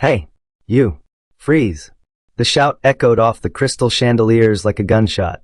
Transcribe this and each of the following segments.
Hey, you. Freeze. The shout echoed off the crystal chandeliers like a gunshot.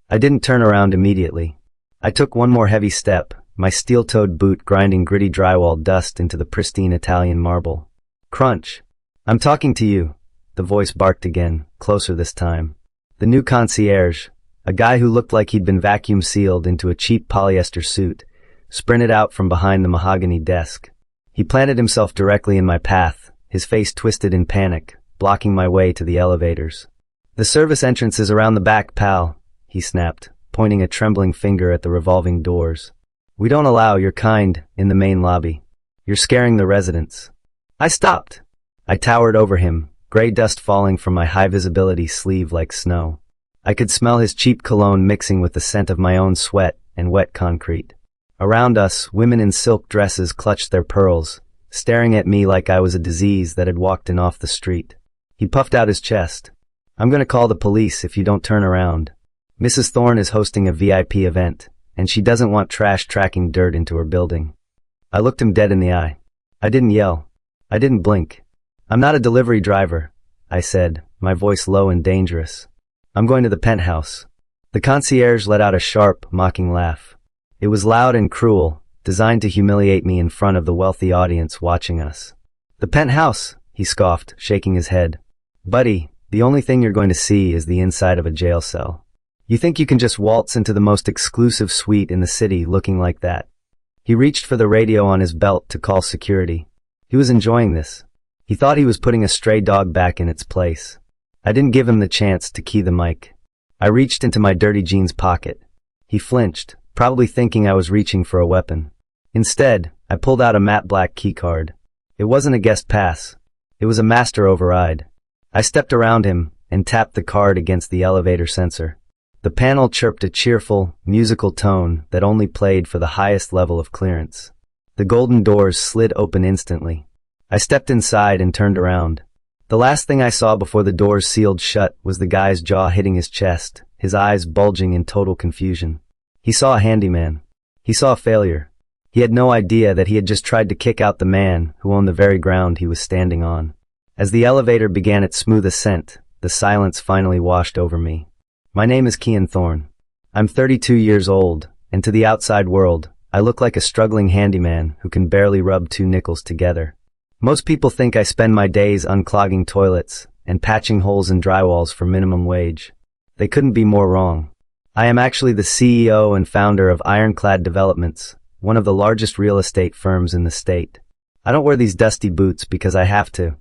I didn't turn around immediately. I took one more heavy step, my steel-toed boot grinding gritty drywall dust into the pristine Italian marble. Crunch. I'm talking to you, the voice barked again, closer this time. The new concierge, a guy who looked like he'd been vacuum-sealed into a cheap polyester suit, sprinted out from behind the mahogany desk. He planted himself directly in my path, his face twisted in panic, blocking my way to the elevators. "The service entrance is around the back, pal," he snapped, pointing a trembling finger at the revolving doors. "We don't allow your kind in the main lobby. You're scaring the residents." I stopped. I towered over him, gray dust falling from my high-visibility sleeve like snow. I could smell his cheap cologne mixing with the scent of my own sweat and wet concrete. Around us, women in silk dresses clutched their pearls, staring at me like I was a disease that had walked in off the street. He puffed out his chest. "I'm gonna call the police if you don't turn around. Mrs. Thorne is hosting a VIP event, and she doesn't want trash tracking dirt into her building." I looked him dead in the eye. I didn't yell. I didn't blink. "I'm not a delivery driver," I said, my voice low and dangerous. "I'm going to the penthouse." The concierge let out a sharp, mocking laugh. It was loud and cruel, designed to humiliate me in front of the wealthy audience watching us. "The penthouse," he scoffed, shaking his head. "Buddy, the only thing you're going to see is the inside of a jail cell. You think you can just waltz into the most exclusive suite in the city looking like that?" He reached for the radio on his belt to call security. He was enjoying this. He thought he was putting a stray dog back in its place. I didn't give him the chance to key the mic. I reached into my dirty jeans pocket. He flinched, probably thinking I was reaching for a weapon. Instead, I pulled out a matte black keycard. It wasn't a guest pass. It was a master override. I stepped around him and tapped the card against the elevator sensor. The panel chirped a cheerful, musical tone that only played for the highest level of clearance. The golden doors slid open instantly. I stepped inside and turned around. The last thing I saw before the doors sealed shut was the guy's jaw hitting his chest, his eyes bulging in total confusion. He saw a handyman. He saw a failure. He had no idea that he had just tried to kick out the man who owned the very ground he was standing on. As the elevator began its smooth ascent, the silence finally washed over me. My name is Kian Thorne. I'm 32 years old, and to the outside world, I look like a struggling handyman who can barely rub two nickels together. Most people think I spend my days unclogging toilets and patching holes in drywalls for minimum wage. They couldn't be more wrong. I am actually the CEO and founder of Ironclad Developments, one of the largest real estate firms in the state. I don't wear these dusty boots because I have to.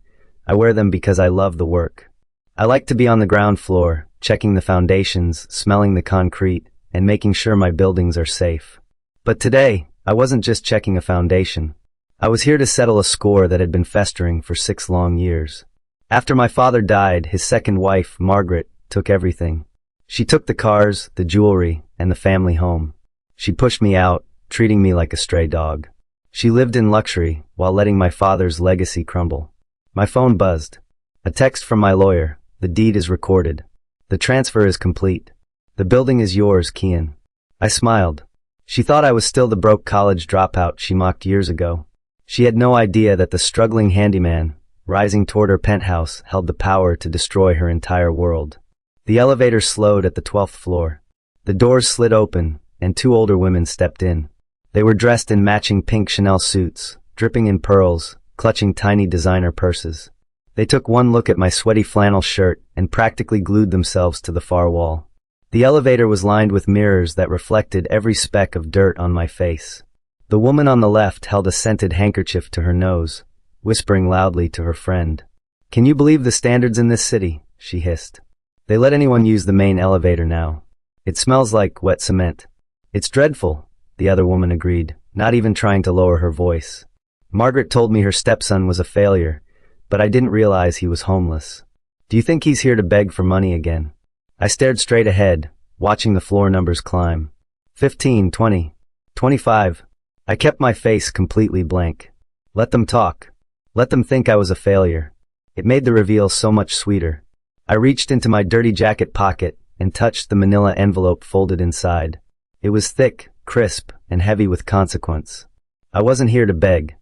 I wear them because I love the work. I like to be on the ground floor, checking the foundations, smelling the concrete, and making sure my buildings are safe. But today, I wasn't just checking a foundation. I was here to settle a score that had been festering for 6 long years. After my father died, his second wife, Margaret, took everything. She took the cars, the jewelry, and the family home. She pushed me out, treating me like a stray dog. She lived in luxury while letting my father's legacy crumble. My phone buzzed. A text from my lawyer. "The deed is recorded. The transfer is complete. The building is yours, Kian." I smiled. She thought I was still the broke college dropout she mocked years ago. She had no idea that the struggling handyman, rising toward her penthouse, held the power to destroy her entire world. The elevator slowed at the 12th floor. The doors slid open, and 2 older women stepped in. They were dressed in matching pink Chanel suits, dripping in pearls, clutching tiny designer purses. They took one look at my sweaty flannel shirt and practically glued themselves to the far wall. The elevator was lined with mirrors that reflected every speck of dirt on my face. The woman on the left held a scented handkerchief to her nose, whispering loudly to her friend. "Can you believe the standards in this city?" she hissed. "They let anyone use the main elevator now. It smells like wet cement." "It's dreadful," the other woman agreed, not even trying to lower her voice. "Margaret told me her stepson was a failure, but I didn't realize he was homeless. Do you think he's here to beg for money again?" I stared straight ahead, watching the floor numbers climb. 15, 20, 25. I kept my face completely blank. Let them talk. Let them think I was a failure. It made the reveal so much sweeter. I reached into my dirty jacket pocket and touched the manila envelope folded inside. It was thick, crisp, and heavy with consequence. I wasn't here to beg.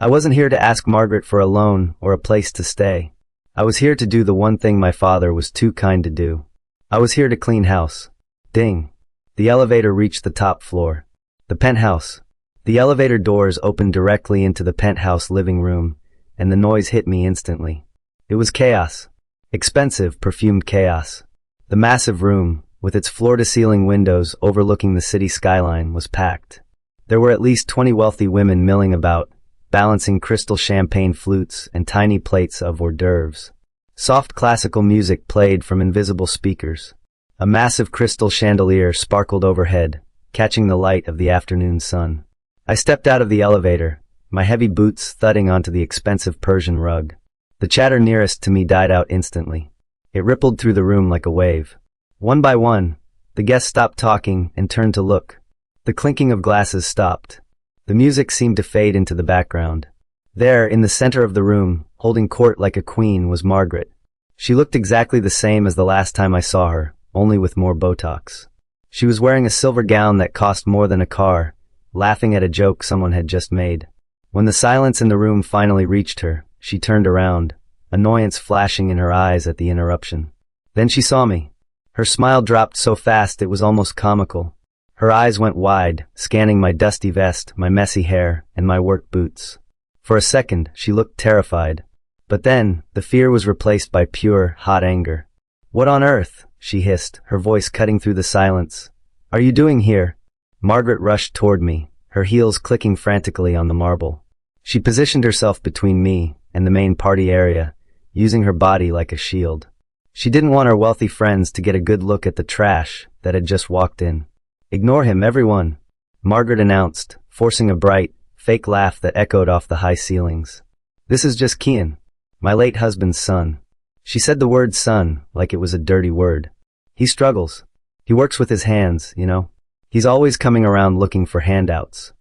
I wasn't here to ask Margaret for a loan or a place to stay. I was here to do the one thing my father was too kind to do. I was here to clean house. Ding. The elevator reached the top floor. The penthouse. The elevator doors opened directly into the penthouse living room, and the noise hit me instantly. It was chaos. Expensive, perfumed chaos. The massive room, with its floor-to-ceiling windows overlooking the city skyline, was packed. There were at least 20 wealthy women milling about, balancing crystal champagne flutes and tiny plates of hors d'oeuvres. Soft classical music played from invisible speakers. A massive crystal chandelier sparkled overhead, catching the light of the afternoon sun. I stepped out of the elevator, my heavy boots thudding onto the expensive Persian rug. The chatter nearest to me died out instantly. It rippled through the room like a wave. One by one, the guests stopped talking and turned to look. The clinking of glasses stopped. The music seemed to fade into the background. There, in the center of the room, holding court like a queen, was Margaret. She looked exactly the same as the last time I saw her, only with more Botox. She was wearing a silver gown that cost more than a car, laughing at a joke someone had just made. When the silence in the room finally reached her, she turned around, annoyance flashing in her eyes at the interruption. Then she saw me. Her smile dropped so fast it was almost comical. Her eyes went wide, scanning my dusty vest, my messy hair, and my work boots. For a second, she looked terrified. But then, the fear was replaced by pure, hot anger. "What on earth?" she hissed, her voice cutting through the silence. "Are you doing here?" Margaret rushed toward me, her heels clicking frantically on the marble. She positioned herself between me and the main party area, using her body like a shield. She didn't want her wealthy friends to get a good look at the trash that had just walked in. "Ignore him, everyone," Margaret announced, forcing a bright, fake laugh that echoed off the high ceilings. "This is just Kian, my late husband's son." She said the word son like it was a dirty word. "He struggles. He works with his hands, you know. He's always coming around looking for handouts."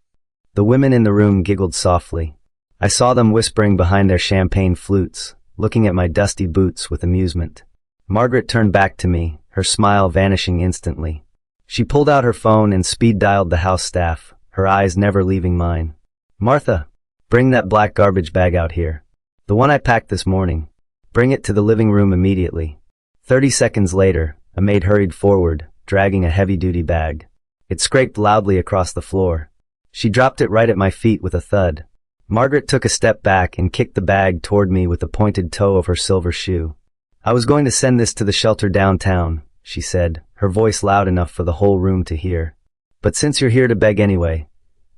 The women in the room giggled softly. I saw them whispering behind their champagne flutes, looking at my dusty boots with amusement. Margaret turned back to me, her smile vanishing instantly. She pulled out her phone and speed-dialed the house staff, her eyes never leaving mine. "Martha, bring that black garbage bag out here. The one I packed this morning. Bring it to the living room immediately." 30 seconds later, a maid hurried forward, dragging a heavy-duty bag. It scraped loudly across the floor. She dropped it right at my feet with a thud. Margaret took a step back and kicked the bag toward me with the pointed toe of her silver shoe. "I was going to send this to the shelter downtown," she said, her voice loud enough for the whole room to hear. "But since you're here to beg anyway,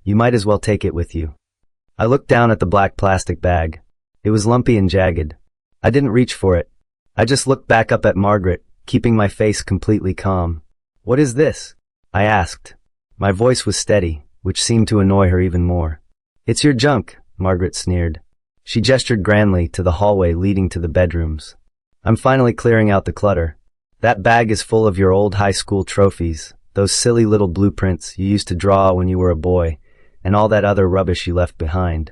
you might as well take it with you." I looked down at the black plastic bag. It was lumpy and jagged. I didn't reach for it. I just looked back up at Margaret, keeping my face completely calm. "What is this?" I asked. My voice was steady, which seemed to annoy her even more. "It's your junk," Margaret sneered. She gestured grandly to the hallway leading to the bedrooms. "I'm finally clearing out the clutter. That bag is full of your old high school trophies, those silly little blueprints you used to draw when you were a boy, and all that other rubbish you left behind."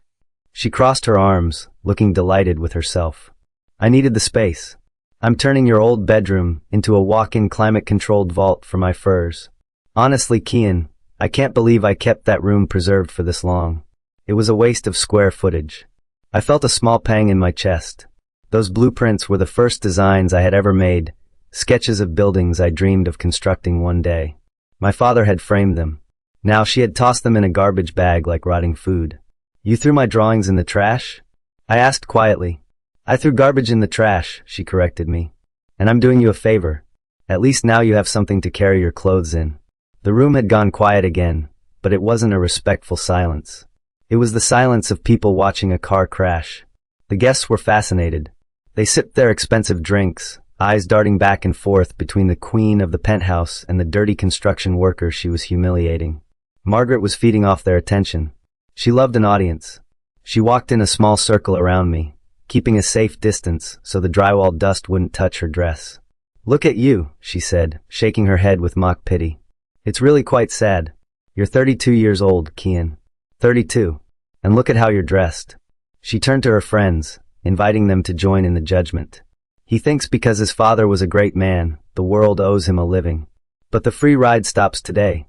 She crossed her arms, looking delighted with herself. "I needed the space. I'm turning your old bedroom into a walk-in climate-controlled vault for my furs. Honestly, Kian, I can't believe I kept that room preserved for this long. It was a waste of square footage." I felt a small pang in my chest. Those blueprints were the first designs I had ever made, sketches of buildings I dreamed of constructing one day. My father had framed them. Now she had tossed them in a garbage bag like rotting food. "You threw my drawings in the trash?" I asked quietly. "I threw garbage in the trash," she corrected me. "And I'm doing you a favor. At least now you have something to carry your clothes in." The room had gone quiet again, but it wasn't a respectful silence. It was the silence of people watching a car crash. The guests were fascinated. They sipped their expensive drinks, eyes darting back and forth between the queen of the penthouse and the dirty construction worker she was humiliating. Margaret was feeding off their attention. She loved an audience. She walked in a small circle around me, keeping a safe distance so the drywall dust wouldn't touch her dress. "Look at you," she said, shaking her head with mock pity. "It's really quite sad. You're 32 years old, Kian. 32. And look at how you're dressed." She turned to her friends, inviting them to join in the judgment. "He thinks because his father was a great man, the world owes him a living. But the free ride stops today."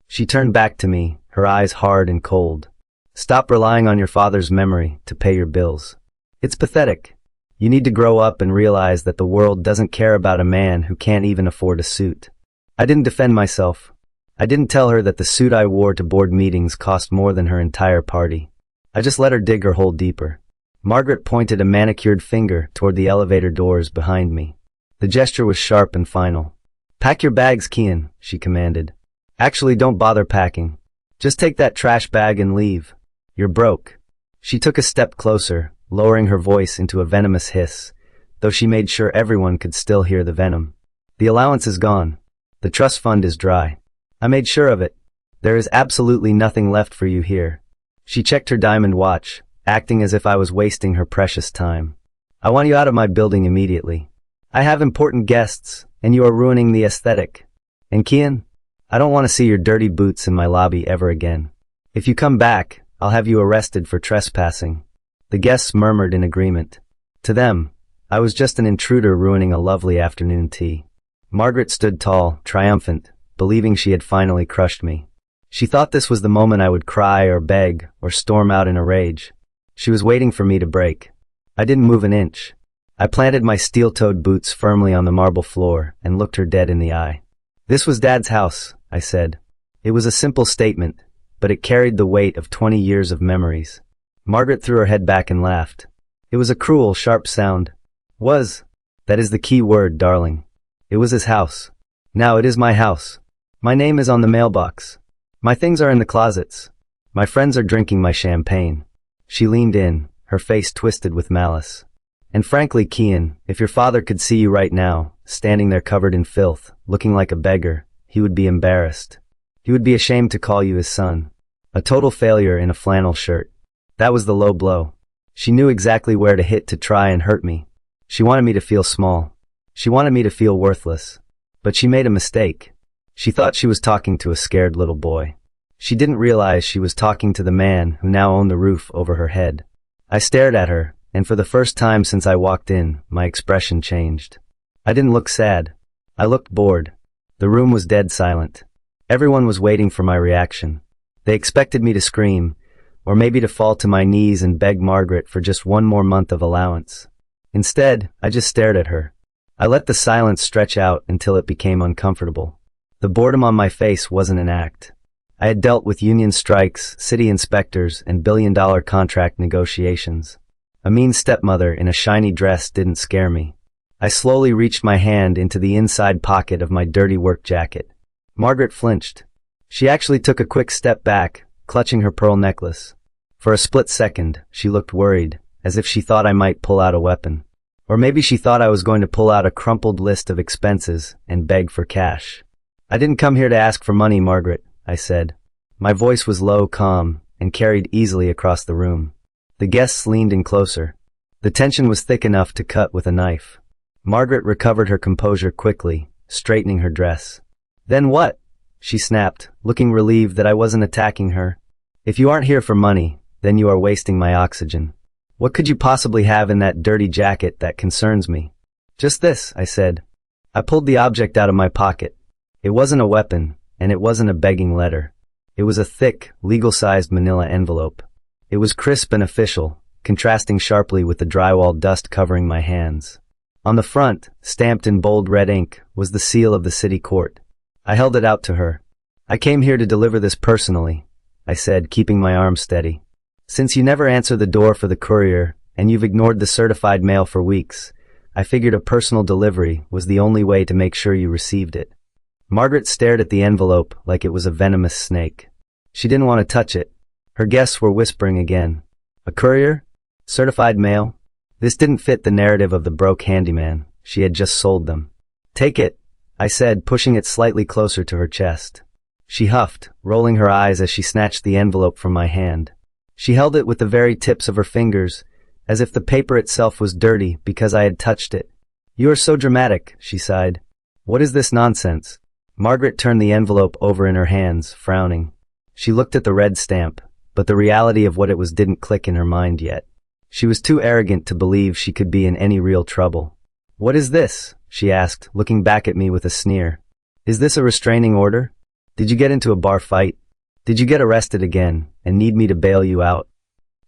She turned back to me, her eyes hard and cold. Stop relying on your father's memory to pay your bills. It's pathetic. You need to grow up and realize that the world doesn't care about a man who can't even afford a suit. I didn't defend myself. I didn't tell her that the suit I wore to board meetings cost more than her entire party. I just let her dig her hole deeper. Margaret pointed a manicured finger toward the elevator doors behind me. The gesture was sharp and final. "Pack your bags, Kian," she commanded. "Actually, don't bother packing. Just take that trash bag and leave. You're broke." She took a step closer, lowering her voice into a venomous hiss, though she made sure everyone could still hear the venom. "The allowance is gone. The trust fund is dry. I made sure of it. There is absolutely nothing left for you here." She checked her diamond watch, acting as if I was wasting her precious time. "I want you out of my building immediately. I have important guests, and you are ruining the aesthetic. And Kian, I don't want to see your dirty boots in my lobby ever again. If you come back, I'll have you arrested for trespassing." The guests murmured in agreement. To them, I was just an intruder ruining a lovely afternoon tea. Margaret stood tall, triumphant, believing she had finally crushed me. She thought this was the moment I would cry or beg or storm out in a rage. She was waiting for me to break. I didn't move an inch. I planted my steel-toed boots firmly on the marble floor and looked her dead in the eye. "This was Dad's house," I said. It was a simple statement, but it carried the weight of 20 years of memories. Margaret threw her head back and laughed. It was a cruel, sharp sound. Was. That is the key word, darling. It was his house. Now it is my house. My name is on the mailbox. My things are in the closets. My friends are drinking my champagne. She leaned in, her face twisted with malice. "And frankly, Kian, if your father could see you right now, standing there covered in filth, looking like a beggar, he would be embarrassed. He would be ashamed to call you his son. A total failure in a flannel shirt." That was the low blow. She knew exactly where to hit to try and hurt me. She wanted me to feel small. She wanted me to feel worthless. But she made a mistake. She thought she was talking to a scared little boy. She didn't realize she was talking to the man who now owned the roof over her head. I stared at her, and for the first time since I walked in, my expression changed. I didn't look sad. I looked bored. The room was dead silent. Everyone was waiting for my reaction. They expected me to scream, or maybe to fall to my knees and beg Margaret for just one more month of allowance. Instead, I just stared at her. I let the silence stretch out until it became uncomfortable. The boredom on my face wasn't an act. I had dealt with union strikes, city inspectors, and billion-dollar contract negotiations. A mean stepmother in a shiny dress didn't scare me. I slowly reached my hand into the inside pocket of my dirty work jacket. Margaret flinched. She actually took a quick step back, clutching her pearl necklace. For a split second, she looked worried, as if she thought I might pull out a weapon. Or maybe she thought I was going to pull out a crumpled list of expenses and beg for cash. "I didn't come here to ask for money, Margaret," I said. My voice was low, calm, and carried easily across the room. The guests leaned in closer. The tension was thick enough to cut with a knife. Margaret recovered her composure quickly, straightening her dress. "Then what?" she snapped, looking relieved that I wasn't attacking her. "If you aren't here for money, then you are wasting my oxygen. What could you possibly have in that dirty jacket that concerns me?" "Just this," I said. I pulled the object out of my pocket. It wasn't a weapon, and it wasn't a begging letter. It was a thick, legal-sized manila envelope. It was crisp and official, contrasting sharply with the drywall dust covering my hands. On the front, stamped in bold red ink, was the seal of the city court. I held it out to her. "I came here to deliver this personally," I said, keeping my arm steady. "Since you never answer the door for the courier, and you've ignored the certified mail for weeks, I figured a personal delivery was the only way to make sure you received it." Margaret stared at the envelope like it was a venomous snake. She didn't want to touch it. Her guests were whispering again. "A courier? Certified mail?" This didn't fit the narrative of the broke handyman. She had just sold them. "Take it," I said, pushing it slightly closer to her chest. She huffed, rolling her eyes as she snatched the envelope from my hand. She held it with the very tips of her fingers, as if the paper itself was dirty because I had touched it. "You are so dramatic," she sighed. "What is this nonsense?" Margaret turned the envelope over in her hands, frowning. She looked at the red stamp, but the reality of what it was didn't click in her mind yet. She was too arrogant to believe she could be in any real trouble. "What is this?" she asked, looking back at me with a sneer. "Is this a restraining order? Did you get into a bar fight? Did you get arrested again, and need me to bail you out."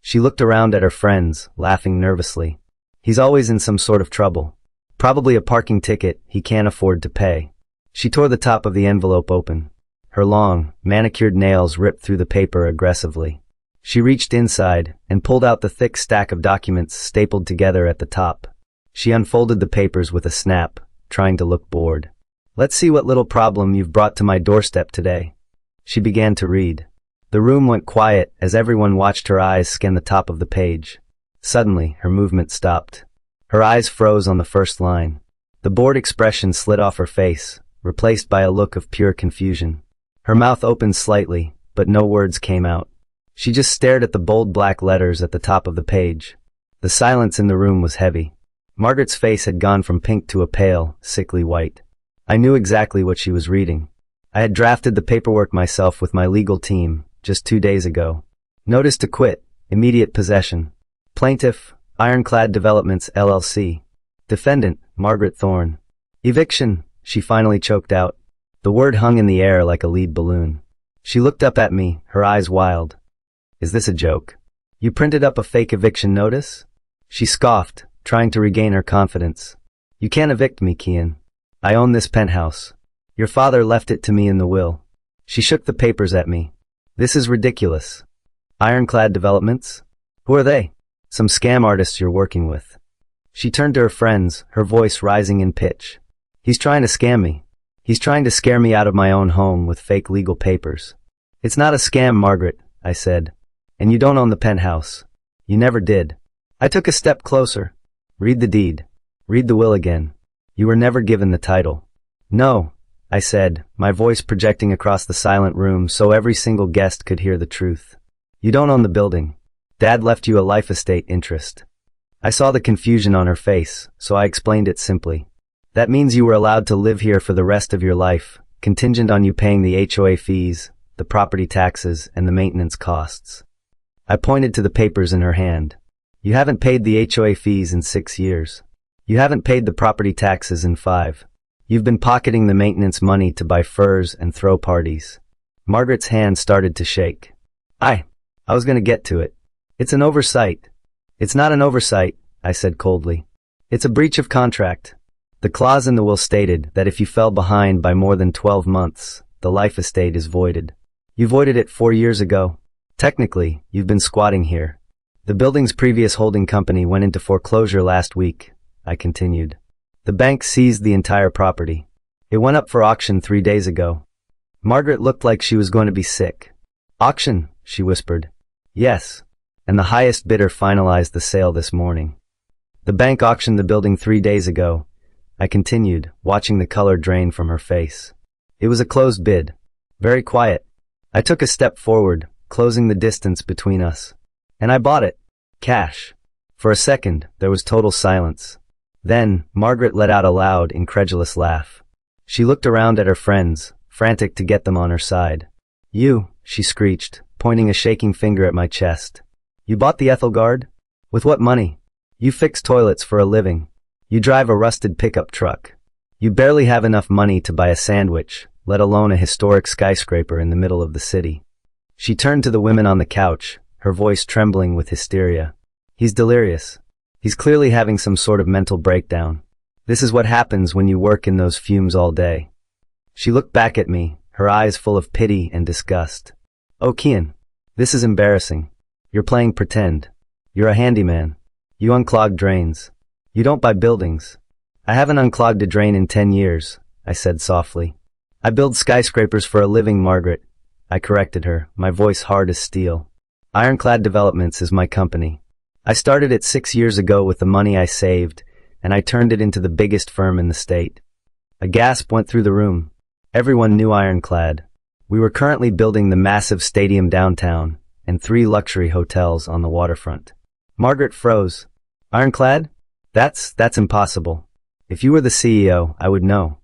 She looked around at her friends, laughing nervously. "He's always in some sort of trouble. Probably a parking ticket he can't afford to pay." She tore the top of the envelope open. Her long, manicured nails ripped through the paper aggressively. She reached inside and pulled out the thick stack of documents stapled together at the top. She unfolded the papers with a snap, trying to look bored. "Let's see what little problem you've brought to my doorstep today." She began to read. The room went quiet as everyone watched her eyes scan the top of the page. Suddenly, her movement stopped. Her eyes froze on the first line. The bored expression slid off her face, replaced by a look of pure confusion. Her mouth opened slightly, but no words came out. She just stared at the bold black letters at the top of the page. The silence in the room was heavy. Margaret's face had gone from pink to a pale, sickly white. I knew exactly what she was reading. I had drafted the paperwork myself with my legal team, just 2 days ago. Notice to quit, immediate possession. Plaintiff, Ironclad Developments, LLC. Defendant, Margaret Thorne. Eviction, she finally choked out. The word hung in the air like a lead balloon. She looked up at me, her eyes wild. "Is this a joke? You printed up a fake eviction notice?" She scoffed, trying to regain her confidence. "You can't evict me, Kian. I own this penthouse. Your father left it to me in the will." She shook the papers at me. "This is ridiculous. Ironclad Developments? Who are they? Some scam artists you're working with." She turned to her friends, her voice rising in pitch. "He's trying to scam me. He's trying to scare me out of my own home with fake legal papers." "It's not a scam, Margaret," I said. "And you don't own the penthouse. You never did." I took a step closer. "Read the deed. Read the will again. You were never given the title." "No," I said, my voice projecting across the silent room so every single guest could hear the truth. "You don't own the building. Dad left you a life estate interest." I saw the confusion on her face, so I explained it simply. "That means you were allowed to live here for the rest of your life, contingent on you paying the HOA fees, the property taxes, and the maintenance costs." I pointed to the papers in her hand. "You haven't paid the HOA fees in 6 years. You haven't paid the property taxes in 5. You've been pocketing the maintenance money to buy furs and throw parties." Margaret's hand started to shake. I was going to get to it. "It's an oversight." "It's not an oversight," I said coldly. "It's a breach of contract. The clause in the will stated that if you fell behind by more than 12 months, the life estate is voided. You voided it 4 years ago. Technically, you've been squatting here. The building's previous holding company went into foreclosure last week," I continued. "The bank seized the entire property. It went up for auction 3 days ago." Margaret looked like she was going to be sick. "Auction?" she whispered. "Yes. And the highest bidder finalized the sale this morning. The bank auctioned the building 3 days ago," I continued, watching the color drain from her face. "It was a closed bid. Very quiet. I took a step forward, closing the distance between us. And I bought it. Cash." For a second, there was total silence. Then, Margaret let out a loud, incredulous laugh. She looked around at her friends, frantic to get them on her side. "You," she screeched, pointing a shaking finger at my chest. "You bought the Ethelgard? With what money? You fix toilets for a living. You drive a rusted pickup truck. You barely have enough money to buy a sandwich, let alone a historic skyscraper in the middle of the city." She turned to the women on the couch, her voice trembling with hysteria. "He's delirious. He's clearly having some sort of mental breakdown. This is what happens when you work in those fumes all day." She looked back at me, her eyes full of pity and disgust. "Oh, Kian, this is embarrassing. You're playing pretend. You're a handyman. You unclog drains. You don't buy buildings." "I haven't unclogged a drain in 10 years, I said softly. "I build skyscrapers for a living, Margaret," I corrected her, my voice hard as steel. "Ironclad Developments is my company. I started it 6 years ago with the money I saved, and I turned it into the biggest firm in the state." A gasp went through the room. Everyone knew Ironclad. We were currently building the massive stadium downtown and 3 luxury hotels on the waterfront. Margaret froze. "Ironclad? That's impossible. If you were the CEO, I would know.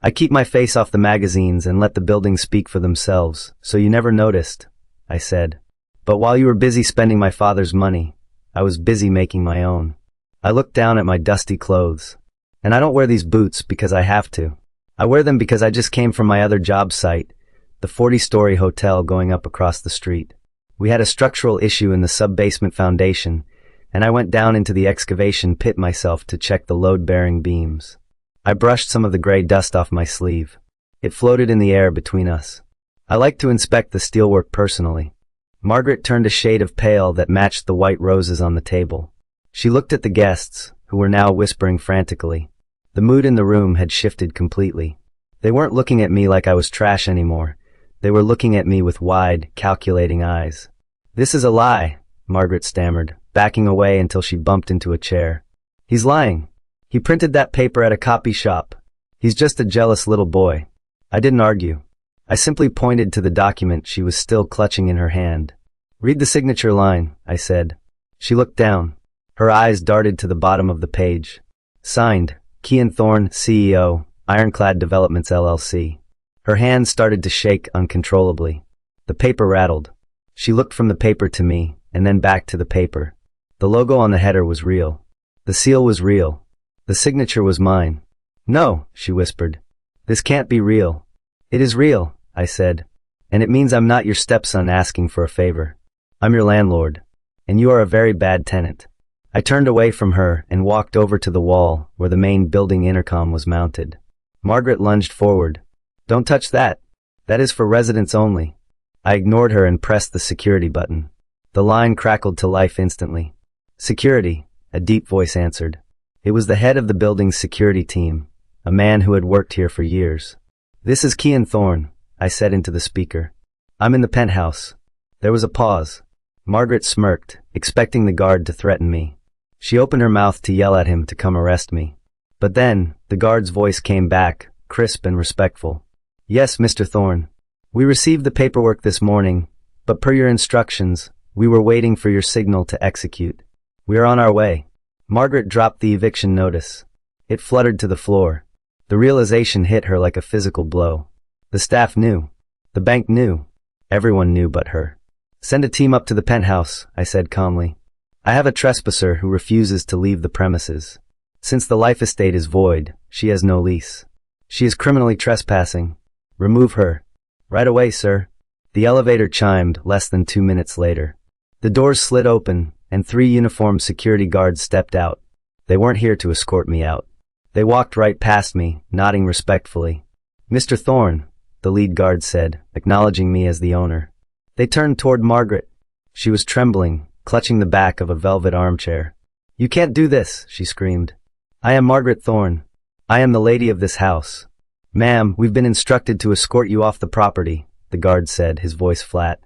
I keep my face off the magazines and let the buildings speak for themselves, so you never noticed," I said. "But while you were busy spending my father's money, I was busy making my own." I looked down at my dusty clothes. "And I don't wear these boots because I have to. I wear them because I just came from my other job site, the 40-story hotel going up across the street. We had a structural issue in the sub-basement foundation, and I went down into the excavation pit myself to check the load-bearing beams. I brushed some of the gray dust off my sleeve. It floated in the air between us. I like to inspect the steelwork personally. Margaret turned a shade of pale that matched the white roses on the table. She looked at the guests, who were now whispering frantically. The mood in the room had shifted completely. They weren't looking at me like I was trash anymore. They were looking at me with wide, calculating eyes. "This is a lie," Margaret stammered, backing away until she bumped into a chair. "He's lying. He printed that paper at a copy shop. He's just a jealous little boy." I didn't argue. I simply pointed to the document she was still clutching in her hand. "Read the signature line," I said. She looked down. Her eyes darted to the bottom of the page. Signed, Kean Thorne, CEO, Ironclad Developments LLC. Her hands started to shake uncontrollably. The paper rattled. She looked from the paper to me, and then back to the paper. The logo on the header was real. The seal was real. The signature was mine. "No," she whispered. "This can't be real." "It is real," I said. "And it means I'm not your stepson asking for a favor. I'm your landlord. And you are a very bad tenant." I turned away from her and walked over to the wall where the main building intercom was mounted. Margaret lunged forward. "Don't touch that. That is for residents only." I ignored her and pressed the security button. The line crackled to life instantly. "Security," a deep voice answered. It was the head of the building's security team, a man who had worked here for years. "This is Kean Thorne," I said into the speaker. "I'm in the penthouse." There was a pause. Margaret smirked, expecting the guard to threaten me. She opened her mouth to yell at him to come arrest me. But then, the guard's voice came back, crisp and respectful. "Yes, Mr. Thorne. We received the paperwork this morning, but per your instructions, we were waiting for your signal to execute. We are on our way." Margaret dropped the eviction notice. It fluttered to the floor. The realization hit her like a physical blow. The staff knew. The bank knew. Everyone knew but her. "Send a team up to the penthouse," I said calmly. "I have a trespasser who refuses to leave the premises. Since the life estate is void, she has no lease. She is criminally trespassing. Remove her." "Right away, sir." The elevator chimed less than 2 minutes later. The doors slid open, and 3 uniformed security guards stepped out. They weren't here to escort me out. They walked right past me, nodding respectfully. "Mr. Thorne," the lead guard said, acknowledging me as the owner. They turned toward Margaret. She was trembling, clutching the back of a velvet armchair. "You can't do this," she screamed. "I am Margaret Thorne. I am the lady of this house." "Ma'am, we've been instructed to escort you off the property," the guard said, his voice flat.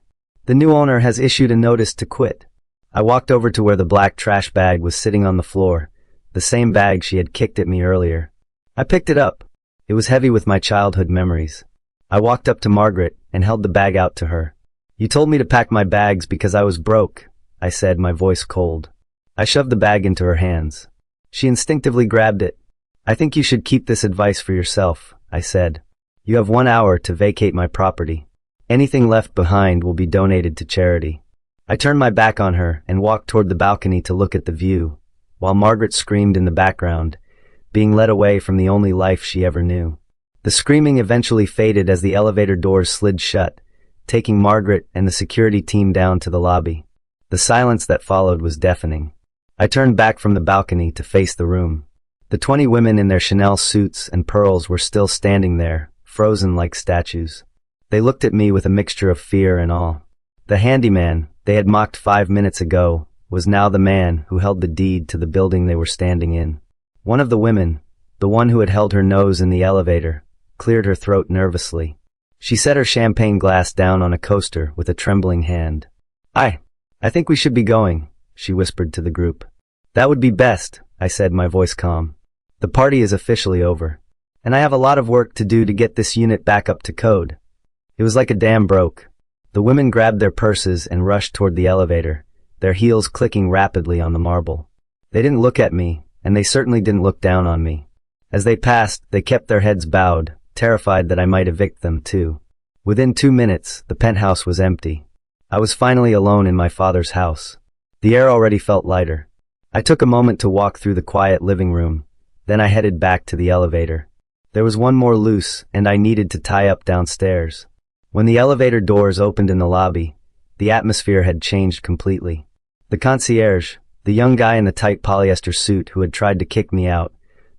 "The new owner has issued a notice to quit." I walked over to where the black trash bag was sitting on the floor, the same bag she had kicked at me earlier. I picked it up. It was heavy with my childhood memories. I walked up to Margaret and held the bag out to her. "You told me to pack my bags because I was broke," I said, my voice cold. I shoved the bag into her hands. She instinctively grabbed it. "I think you should keep this advice for yourself," I said. "You have 1 hour to vacate my property. Anything left behind will be donated to charity." I turned my back on her and walked toward the balcony to look at the view, while Margaret screamed in the background, being led away from the only life she ever knew. The screaming eventually faded as the elevator doors slid shut, taking Margaret and the security team down to the lobby. The silence that followed was deafening. I turned back from the balcony to face the room. The 20 women in their Chanel suits and pearls were still standing there, frozen like statues. They looked at me with a mixture of fear and awe. The handyman they had mocked 5 minutes ago was now the man who held the deed to the building they were standing in. One of the women, the one who had held her nose in the elevator, cleared her throat nervously. She set her champagne glass down on a coaster with a trembling hand. I think we should be going," she whispered to the group. "That would be best," I said, my voice calm. "The party is officially over. And I have a lot of work to do to get this unit back up to code." It was like a dam broke. The women grabbed their purses and rushed toward the elevator, their heels clicking rapidly on the marble. They didn't look at me, and they certainly didn't look down on me. As they passed, they kept their heads bowed, terrified that I might evict them too. Within 2 minutes, the penthouse was empty. I was finally alone in my father's house. The air already felt lighter. I took a moment to walk through the quiet living room, then I headed back to the elevator. There was one more loose, and I needed to tie up downstairs. When the elevator doors opened in the lobby, The atmosphere had changed completely. The concierge, the young guy in the tight polyester suit who had tried to kick me out,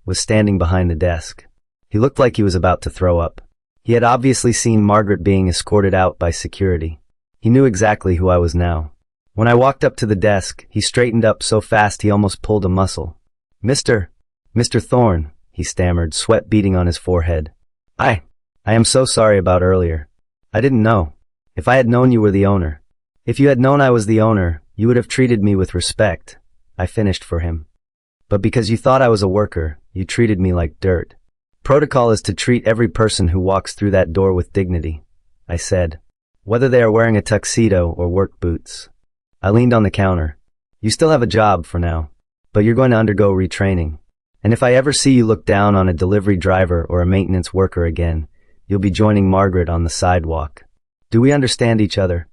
was standing behind the desk. He looked like he was about to throw up. He had obviously seen Margaret being escorted out by security. He knew exactly who I was now. When I walked up to the desk, he straightened up so fast he almost pulled a muscle. Mr. Thorne, he stammered, sweat beading on his forehead. I am so sorry about earlier. I didn't know. If I had known you were the owner. If you had known I was the owner, you would have treated me with respect. I finished for him. But because you thought I was a worker, you treated me like dirt. Protocol is to treat every person who walks through that door with dignity, I said, whether they are wearing a tuxedo or work boots. I leaned on the counter. You still have a job for now, but you're going to undergo retraining. And if I ever see you look down on a delivery driver or a maintenance worker again, you'll be joining Margaret on the sidewalk. Do we understand each other?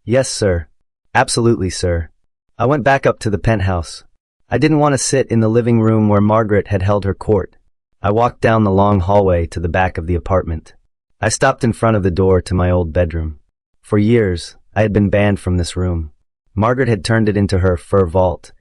Yes, sir. Absolutely, sir. I went back up to the penthouse. I didn't want to sit in the living room where Margaret had held her court. I walked down the long hallway to the back of the apartment. I stopped in front of the door to my old bedroom. For years, I had been banned from this room. Margaret had turned it into her fur vault,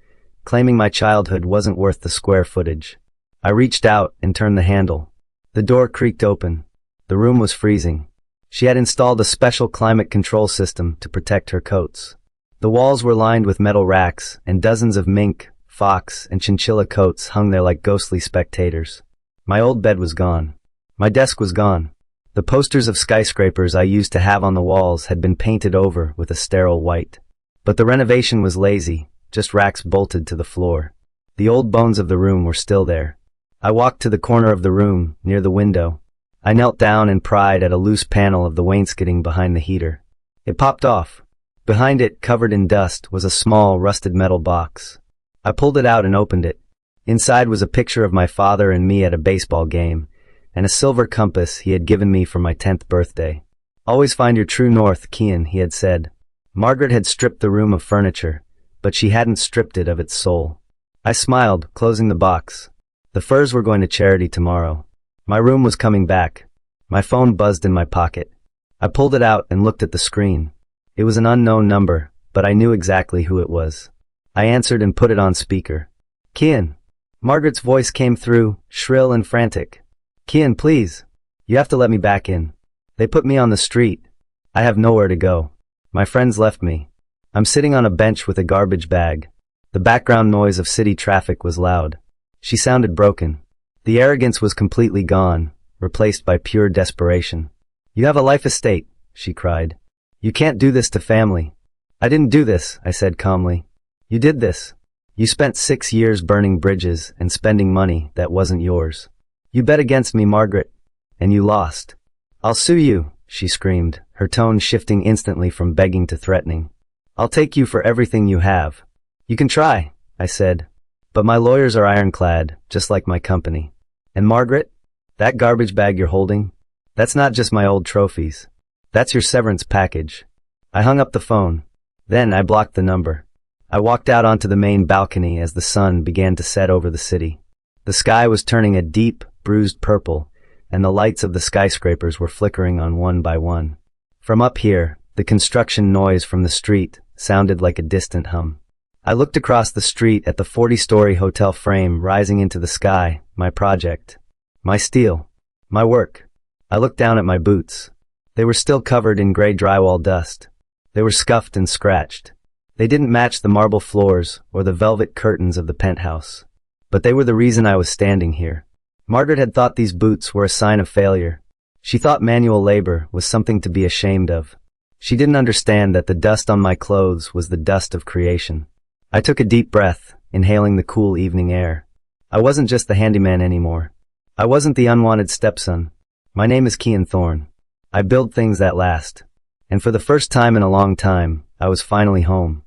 claiming my childhood wasn't worth the square footage. I reached out and turned the handle. The door creaked open. The room was freezing. She had installed a special climate control system to protect her coats. The walls were lined with metal racks, and dozens of mink, fox, and chinchilla coats hung there like ghostly spectators. My old bed was gone. My desk was gone. The posters of skyscrapers I used to have on the walls had been painted over with a sterile white. But the renovation was lazy, just racks bolted to the floor. The old bones of the room were still there. I walked to the corner of the room, near the window. I knelt down and pried at a loose panel of the wainscoting behind the heater. It popped off. Behind it, covered in dust, was a small, rusted metal box. I pulled it out and opened it. Inside was a picture of my father and me at a baseball game, and a silver compass he had given me for my 10th birthday. Always find your true north, Kian, he had said. Margaret had stripped the room of furniture, but she hadn't stripped it of its soul. I smiled, closing the box. The furs were going to charity tomorrow. My room was coming back. My phone buzzed in my pocket. I pulled it out and looked at the screen. It was an unknown number, but I knew exactly who it was. I answered and put it on speaker. Kian. Margaret's voice came through, shrill and frantic. Kian, please. You have to let me back in. They put me on the street. I have nowhere to go. My friends left me. I'm sitting on a bench with a garbage bag. The background noise of city traffic was loud. She sounded broken. The arrogance was completely gone, replaced by pure desperation. You have a life estate, she cried. You can't do this to family. I didn't do this, I said calmly. You did this. You spent 6 years burning bridges and spending money that wasn't yours. You bet against me, Margaret, and you lost. I'll sue you, she screamed, her tone shifting instantly from begging to threatening. I'll take you for everything you have. You can try, I said, but my lawyers are ironclad, just like my company. And Margaret, that garbage bag you're holding, that's not just my old trophies. That's your severance package. I hung up the phone. Then I blocked the number. I walked out onto the main balcony as the sun began to set over the city. The sky was turning a deep, bruised purple, and the lights of the skyscrapers were flickering on one by one. From up here, the construction noise from the street sounded like a distant hum. I looked across the street at the 40-story hotel frame rising into the sky, my project, my steel, my work. I looked down at my boots. They were still covered in gray drywall dust. They were scuffed and scratched. They didn't match the marble floors or the velvet curtains of the penthouse. But they were the reason I was standing here. Margaret had thought these boots were a sign of failure. She thought manual labor was something to be ashamed of. She didn't understand that the dust on my clothes was the dust of creation. I took a deep breath, inhaling the cool evening air. I wasn't just the handyman anymore. I wasn't the unwanted stepson. My name is Kian Thorne. I build things that last. And for the first time in a long time, I was finally home.